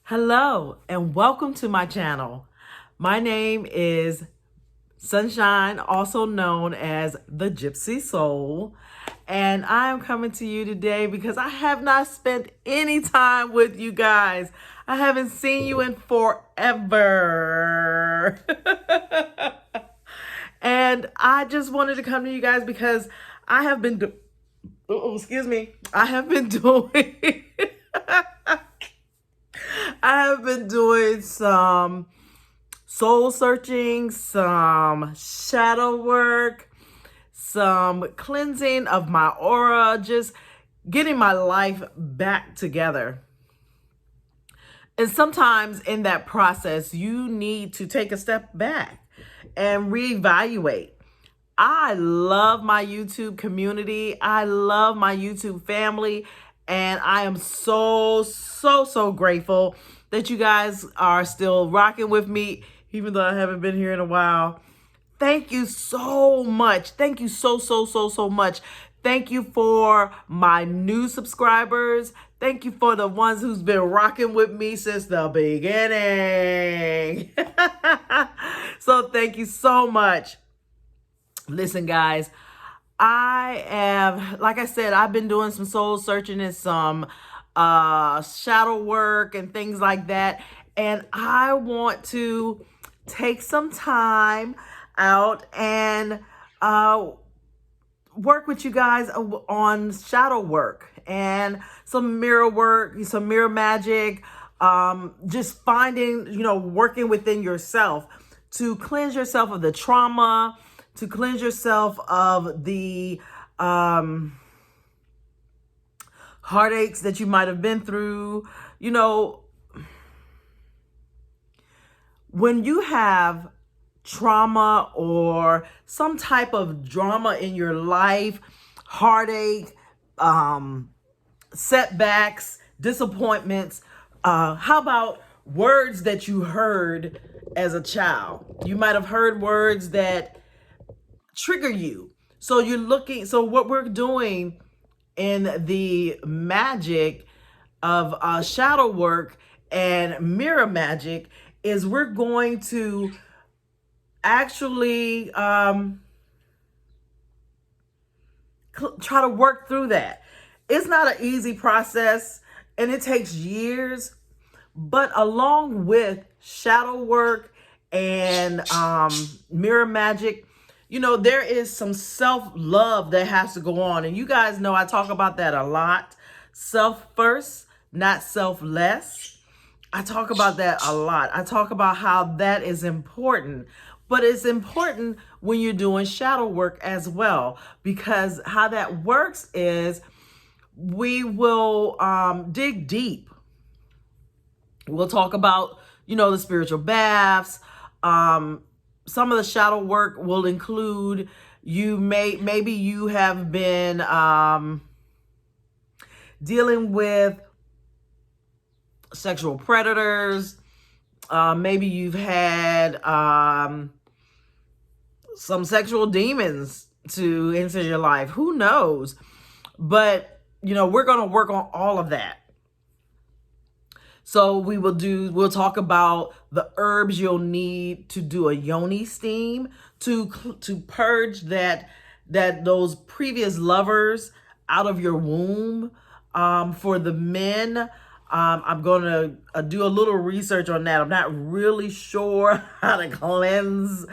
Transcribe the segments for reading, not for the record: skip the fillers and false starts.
Hello and welcome to my channel. My name is Sunshine, also known as the Gypsy Soul, and I am coming to you today because I have not spent any time with you guys. I haven't seen you in forever. And I just wanted to come to you guys because I have been excuse me. I have been doing I have been doing some soul searching, some shadow work, some cleansing of my aura, just getting my life back together. And sometimes in that process, you need to take a step back and reevaluate. I love my YouTube community. I love my YouTube family. And I am so grateful that you guys are still rocking with me, even though I haven't been here in a while. Thank you so much. Thank you so much. Thank you for my new subscribers. Thank you for the ones who's been rocking with me since the beginning. So thank you so much. Listen, guys, like I said, I've been doing some soul searching and some shadow work and things like that. And I want to take some time out and work with you guys on shadow work and some mirror work, some mirror magic, just finding, working within yourself to cleanse yourself of the trauma, to cleanse yourself of the heartaches that you might have been through. When you have trauma or some type of drama in your life, heartache, setbacks, disappointments, how about words that you heard as a child? You might have heard words that trigger you. So what we're doing in the magic of shadow work and mirror magic is we're going to actually try to work through that. It's not an easy process and it takes years, but along with shadow work and mirror magic, there is some self-love that has to go on. And you guys know I talk about that a lot. Self first, not selfless. I talk about that a lot. I talk about how that is important. But it's important when you're doing shadow work as well, because how that works is we will dig deep. We'll talk about, the spiritual baths. Some of the shadow work will include maybe you have been dealing with sexual predators. Maybe you've had some sexual demons to enter your life. Who knows? But, we're going to work on all of that. So we'll talk about the herbs you'll need to do a yoni steam to purge those previous lovers out of your womb. For the men, I'm going to do a little research on that. I'm not really sure how to cleanse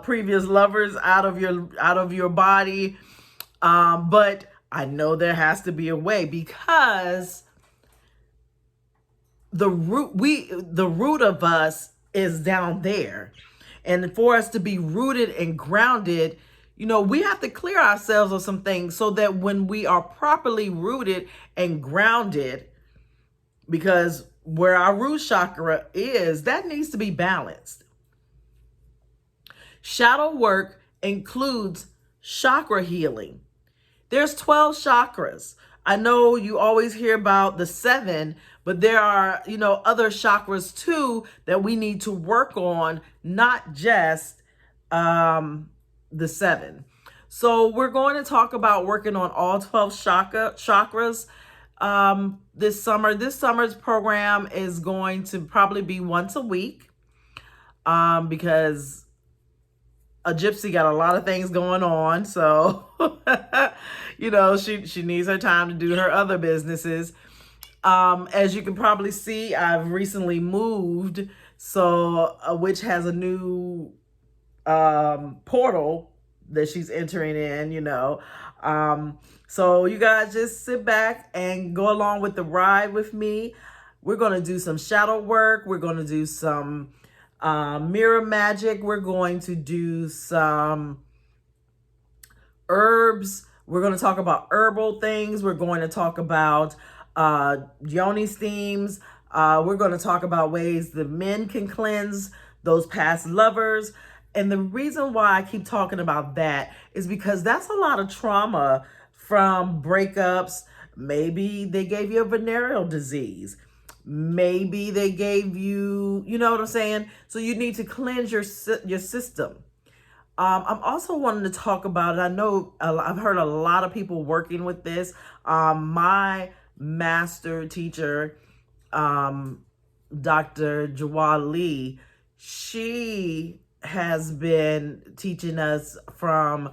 previous lovers out of your body. But I know there has to be a way, because the root of us is down there. And for us to be rooted and grounded, we have to clear ourselves of some things so that when we are properly rooted and grounded, because where our root chakra is, that needs to be balanced. Shadow work includes chakra healing. There's 12 chakras. I know you always hear about the 7, but there are, other chakras too that we need to work on, not just the 7. So we're going to talk about working on all 12 chakras this summer. This summer's program is going to probably be once a week, because a gypsy got a lot of things going on. So, you know, she needs her time to do her other businesses. As you can probably see, I've recently moved, so which has a new portal that she's entering in, you know. So you guys just sit back and go along with the ride with me. We're going to do some shadow work. We're going to do some mirror magic. We're going to do some herbs. We're going to talk about herbal things. We're going to talk about yoni steams. We're going to talk about ways that men can cleanse those past lovers. And the reason why I keep talking about that is because that's a lot of trauma from breakups. Maybe they gave you a venereal disease. Maybe they gave you, you know what I'm saying? So you need to cleanse your system. I'm also wanting to talk about it. I know I've heard a lot of people working with this. My master teacher, Dr. Jawad Lee, she has been teaching us from,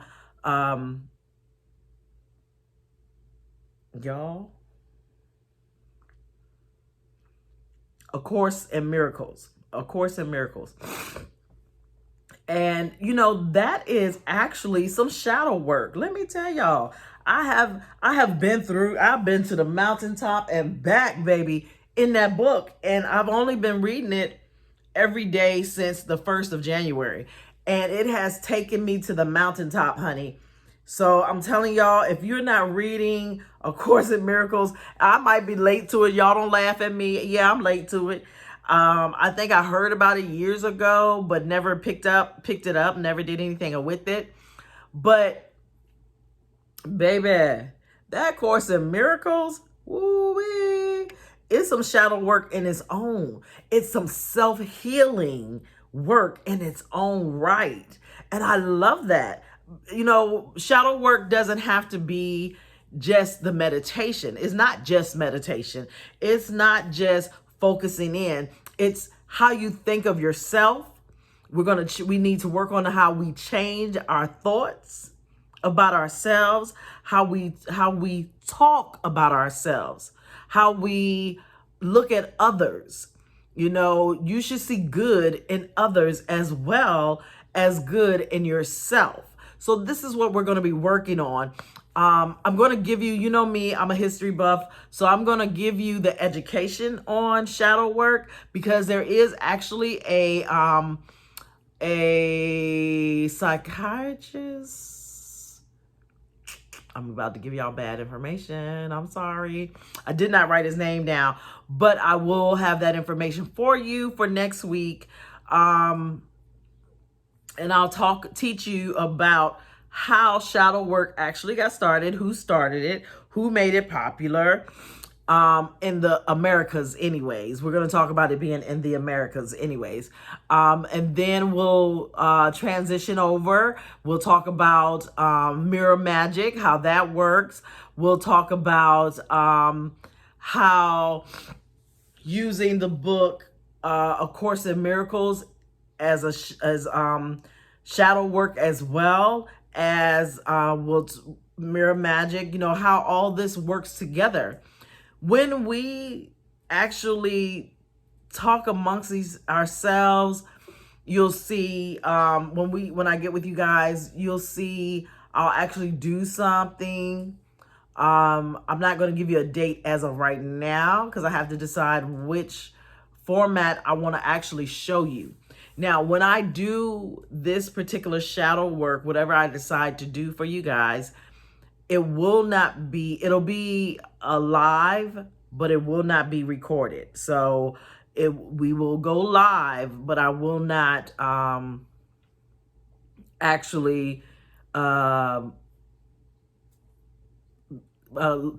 y'all, A Course in Miracles. A Course in Miracles. And, you know, that is actually some shadow work. Let me tell y'all, I've been to the mountaintop and back, baby, in that book. And I've only been reading it every day since the 1st of January. And it has taken me to the mountaintop, honey. So I'm telling y'all, if you're not reading A Course in Miracles, I might be late to it. Y'all don't laugh at me. Yeah, I'm late to it. I think I heard about it years ago, but never picked it up, never did anything with it. But baby, that Course in Miracles, woo-wee, it's some shadow work in its own. It's some self-healing work in its own right. And I love that. You know, shadow work doesn't have to be just the meditation. It's not just meditation. It's not just focusing in. It's how you think of yourself. We need to work on how we change our thoughts about ourselves, how we talk about ourselves, how we look at others. You know, you should see good in others as well as good in yourself. So this is what we're going to be working on. I'm going to give you, you know me, I'm a history buff. So I'm going to give you the education on shadow work, because there is actually a psychiatrist. I'm about to give y'all bad information. I'm sorry. I did not write his name down, but I will have that information for you for next week. And I'll teach you about how shadow work actually got started, who started it, who made it popular, in the Americas anyways. We're going to talk about it being in the Americas anyways. And then we'll transition over. We'll talk about mirror magic, how that works. We'll talk about how using the book A Course in Miracles as shadow work, as well as mirror magic, you know, how all this works together. When we actually talk amongst ourselves, you'll see, when I get with you guys, you'll see I'll actually do something. I'm not going to give you a date as of right now, because I have to decide which format I want to actually show you. Now, when I do this particular shadow work, whatever I decide to do for you guys, it'll be live, but it will not be recorded. So we will go live, but I will not actually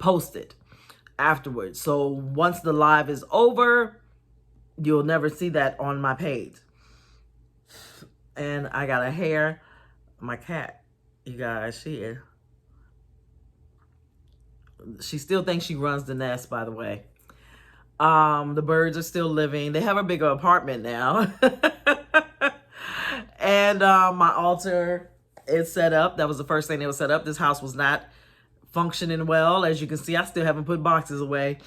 post it afterwards. So once the live is over, you'll never see that on my page. And I got a hair, my cat, you guys, she still thinks she runs the nest, by the way. The birds are still living. They have a bigger apartment now. And my altar is set up. That was the first thing that was set up. This house was not functioning well. As you can see, I still haven't put boxes away,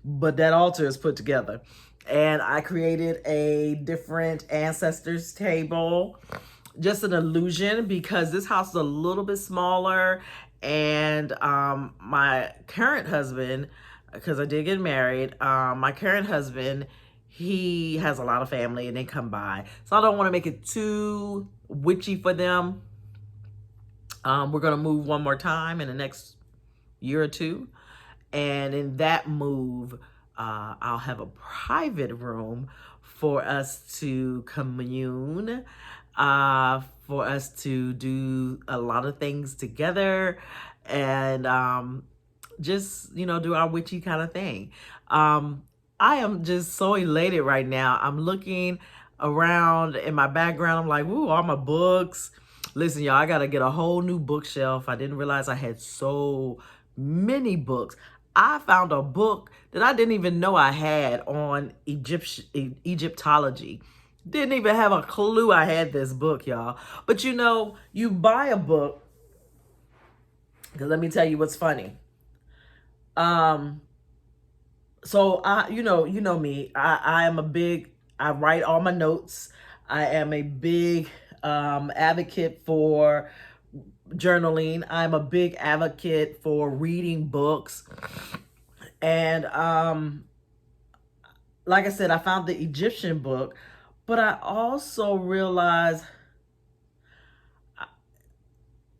but that altar is put together. And I created a different ancestors table, just an illusion, because this house is a little bit smaller. And my current husband, because I did get married, my current husband, he has a lot of family and they come by. So I don't want to make it too witchy for them. We're going to move one more time in the next year or two. And in that move, I'll have a private room for us to commune, for us to do a lot of things together, and just, do our witchy kind of thing. I am just so elated right now. I'm looking around in my background. I'm like, ooh, all my books. Listen, y'all, I got to get a whole new bookshelf. I didn't realize I had so many books. I found a book that I didn't even know I had on Egyptology. Didn't even have a clue I had this book, y'all. But you buy a book, because let me tell you what's funny. So you know me. I am a big. I write all my notes. I am a big advocate for journaling. I'm a big advocate for reading books. And like I said, I found the Egyptian book, but I also realized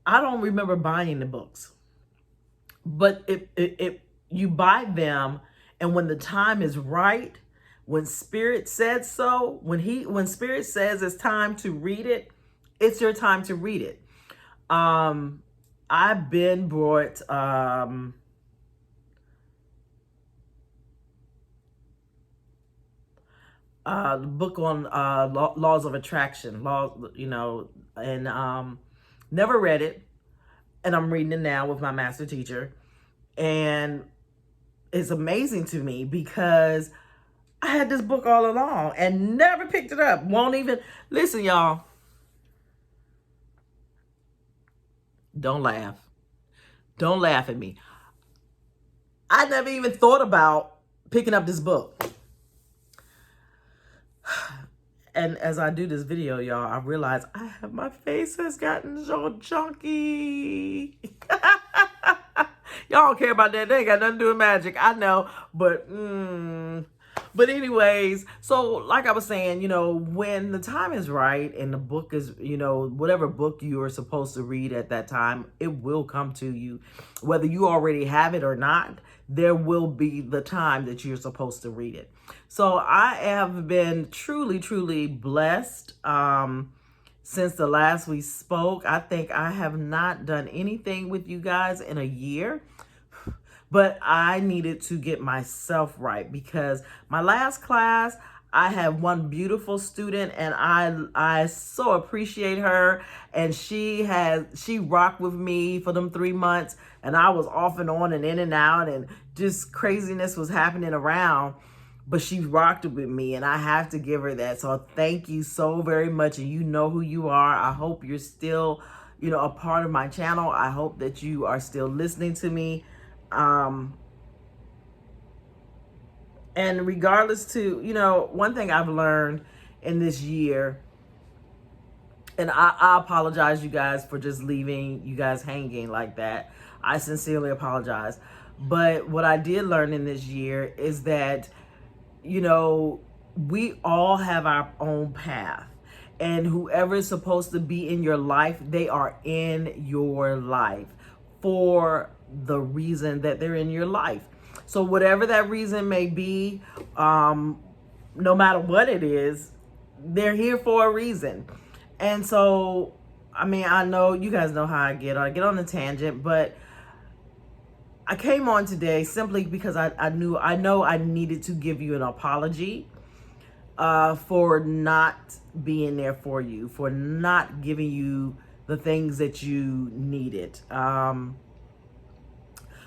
I don't remember buying the books. But if you buy them, and when the time is right, when Spirit said so, when Spirit says it's time to read it, it's your time to read it. I've been brought the book on laws of attraction, and never read it, and I'm reading it now with my master teacher, and it's amazing to me because I had this book all along and never picked it up. Won't even listen, y'all. Don't laugh. Don't laugh at me. I never even thought about picking up this book. And as I do this video, y'all, I realize my face has gotten so chunky. Y'all don't care about that. They ain't got nothing to do with magic. I know. But anyways, so like I was saying, when the time is right and the book is, whatever book you are supposed to read at that time, it will come to you. Whether you already have it or not, there will be the time that you're supposed to read it. So I have been truly, truly blessed. Since the last we spoke, I think I have not done anything with you guys in a year. But I needed to get myself right, because my last class, I had one beautiful student, and I so appreciate her. And she rocked with me for them 3 months, and I was off and on and in and out, and just craziness was happening around. But she rocked with me, and I have to give her that. So thank you so very much. And you know who you are. I hope you're still, a part of my channel. I hope that you are still listening to me. And regardless to, one thing I've learned in this year, and I apologize, you guys, for just leaving you guys hanging like that. I sincerely apologize. But what I did learn in this year is that, we all have our own path. And whoever is supposed to be in your life, they are in your life for the reason that they're in your life. So whatever that reason may be, no matter what it is, they're here for a reason. And so, I know you guys know how I get on a tangent, but I came on today simply because I know I needed to give you an apology for not being there for you, for not giving you the things that you needed.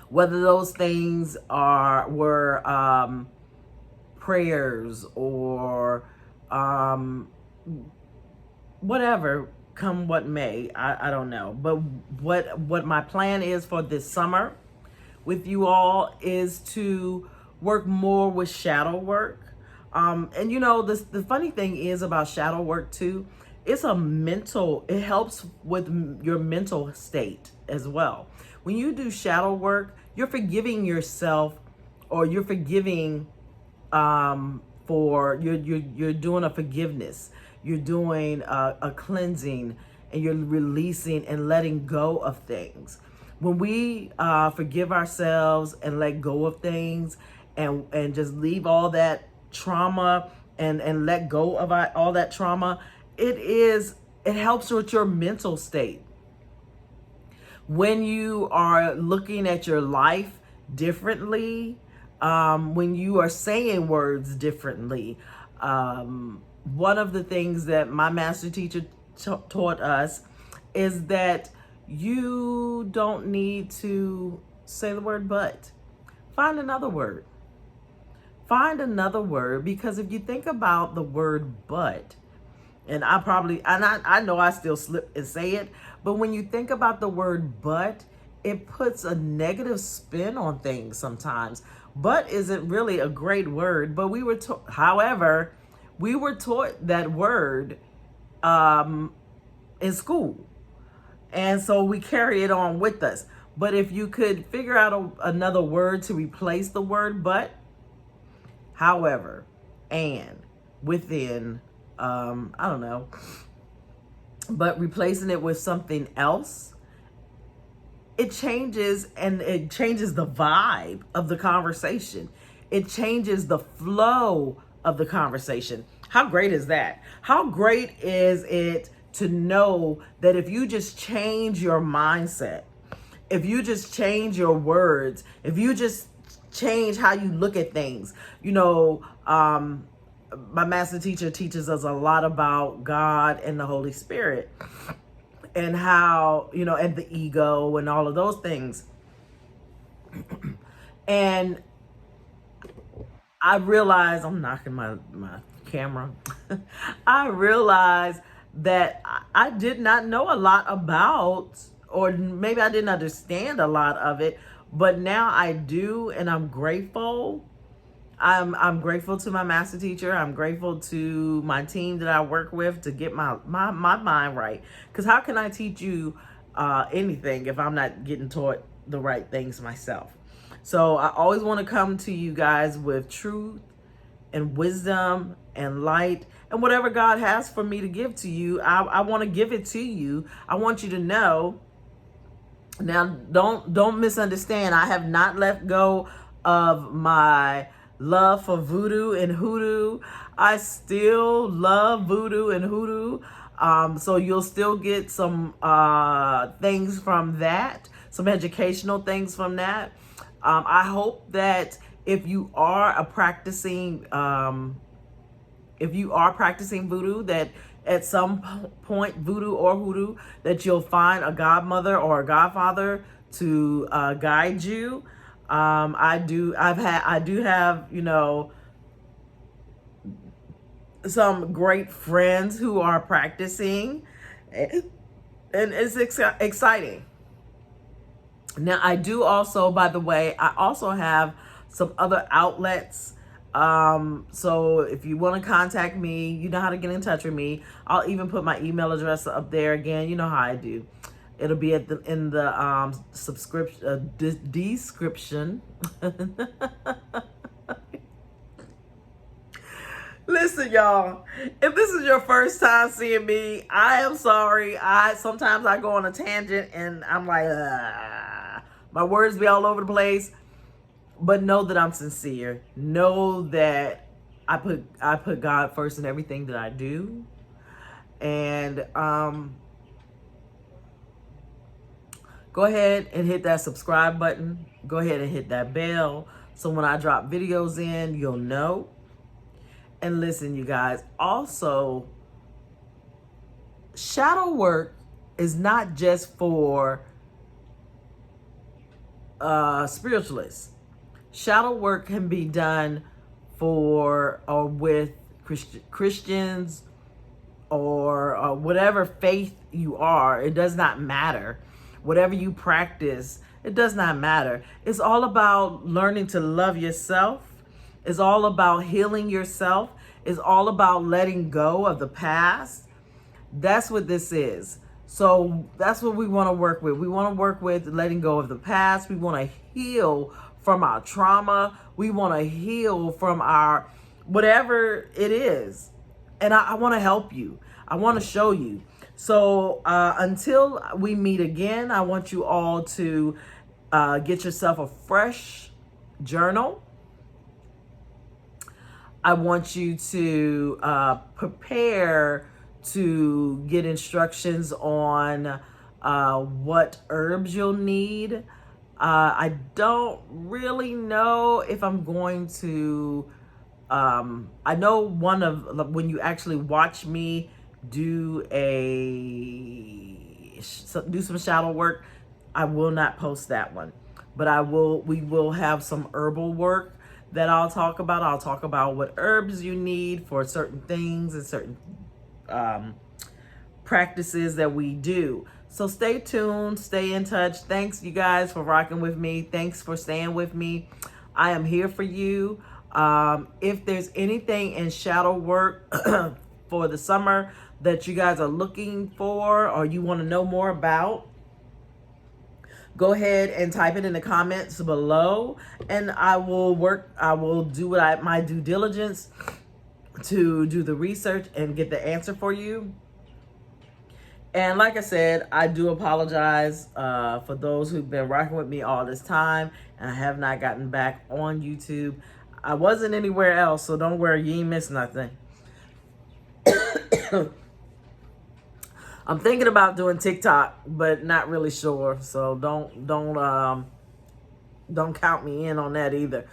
Whether those things were prayers or whatever, come what may. I don't know. But what my plan is for this summer with you all is to work more with shadow work. And you know, the funny thing is about shadow work too, it helps with your mental state as well. When you do shadow work, you're forgiving yourself, or you're forgiving for you're doing a forgiveness, you're doing a cleansing, and you're releasing and letting go of things. When we forgive ourselves and let go of things, and just leave all that trauma, and let go of all that trauma, it helps with your mental state. When you are looking at your life differently, when you are saying words differently, one of the things that my master teacher taught us is that you don't need to say the word but. Find another word. Find another word, because if you think about the word but, and I know I still slip and say it, but when you think about the word but, it puts a negative spin on things sometimes. But isn't really a great word, but however, we were taught that word in school. And so we carry it on with us. But if you could figure out another word to replace the word but, however, and, within, I don't know, but replacing it with something else, it changes the vibe of the conversation. It changes the flow of the conversation. How great is that? How great is it to know that if you just change your mindset, if you just change your words, if you just change how you look at things, you know, my master teacher teaches us a lot about God and the Holy Spirit, and how, you know, and the ego and all of those things. And I realized, I'm knocking my camera. I realized that I did not know a lot about, or maybe I didn't understand a lot of it, but now I do, and I'm grateful. I'm grateful to my master teacher. I'm grateful to my team that I work with to get my mind right. Because how can I teach you anything if I'm not getting taught the right things myself? So I always want to come to you guys with truth and wisdom and light, and whatever God has for me to give to you, I want to give it to you. I want you to know. Now, don't misunderstand. I have not let go of my love for voodoo and hoodoo. I still love voodoo and hoodoo. So you'll still get some things from that, some educational things from that. I hope that if you are practicing voodoo, that at some point, voodoo or hoodoo, that you'll find a godmother or a godfather to guide you. I do have, you know, some great friends who are practicing, and it's exciting. Now, I do also, by the way, I also have some other outlets. So if you want to contact me, you know how to get in touch with me. I'll even put my email address up there again. You know how I do. It'll be in the description. Listen, y'all, if this is your first time seeing me, I am sorry. Sometimes I go on a tangent and I'm like, my words be all over the place. But know that I'm sincere. Know that I put God first in everything that I do. And go ahead and hit that subscribe button. Go ahead and hit that bell, so when I drop videos in, you'll know. And listen, you guys, also, shadow work is not just for spiritualists. Shadow work can be done for or with Christians or whatever faith you are. It does not matter. Whatever you practice, it does not matter. It's all about learning to love yourself. It's all about healing yourself. It's all about letting go of the past. That's what this is. So that's what we want to work with. We want to work with letting go of the past. We want to heal from our trauma. We want to heal from our whatever it is. And I want to help you. I want to show you. So until we meet again, I want you all to get yourself a fresh journal. I want you to prepare to get instructions on what herbs you'll need. I don't really know if I'm going to, I know when you actually watch me do some shadow work, I will not post that one, but we will have some herbal work that I'll talk about. I'll talk about what herbs you need for certain things and certain practices that we do. So stay tuned, stay in touch. Thanks you guys for rocking with me. Thanks for staying with me. I am here for you. If there's anything in shadow work for the summer that you guys are looking for or you want to know more about, go ahead and type it in the comments below, and I will do my due diligence to do the research and get the answer for you. And like I said, I do apologize for those who've been rocking with me all this time and I have not gotten back on YouTube. I wasn't anywhere else, so don't worry, you ain't missed nothing. I'm thinking about doing TikTok, but not really sure. So don't count me in on that either.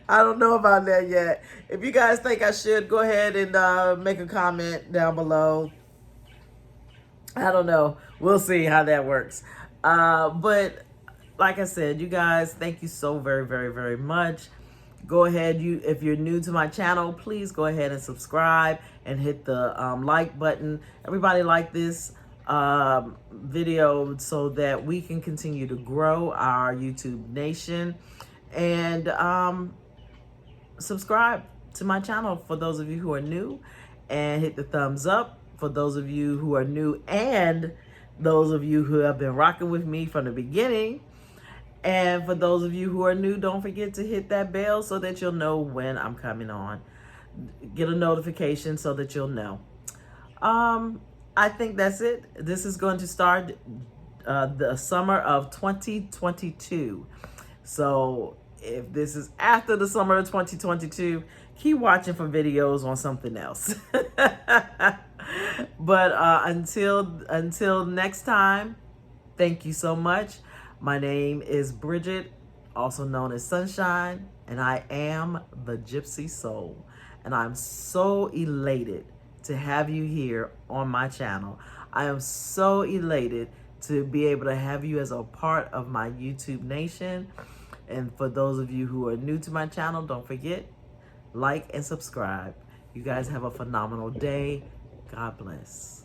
I don't know about that yet. If you guys think I should, go ahead and make a comment down below. I don't know. We'll see how that works. But like I said, you guys, thank you so very, very, very much. Go ahead, if you're new to my channel, please go ahead and subscribe and hit the like button. Everybody like this video so that we can continue to grow our YouTube nation. And subscribe to my channel for those of you who are new, and hit the thumbs up for those of you who are new and those of you who have been rocking with me from the beginning. And for those of you who are new, don't forget to hit that bell so that you'll know when I'm coming on. Get a notification so that you'll know. I think that's it. This is going to start the summer of 2022. So if this is after the summer of 2022, keep watching for videos on something else. But until next time, thank you so much. My name is Bridget, also known as Sunshine, and I am the Gypsy Soul. And I'm so elated to have you here on my channel. I am so elated to be able to have you as a part of my YouTube nation. And for those of you who are new to my channel, don't forget, like and subscribe. You guys have a phenomenal day. God bless.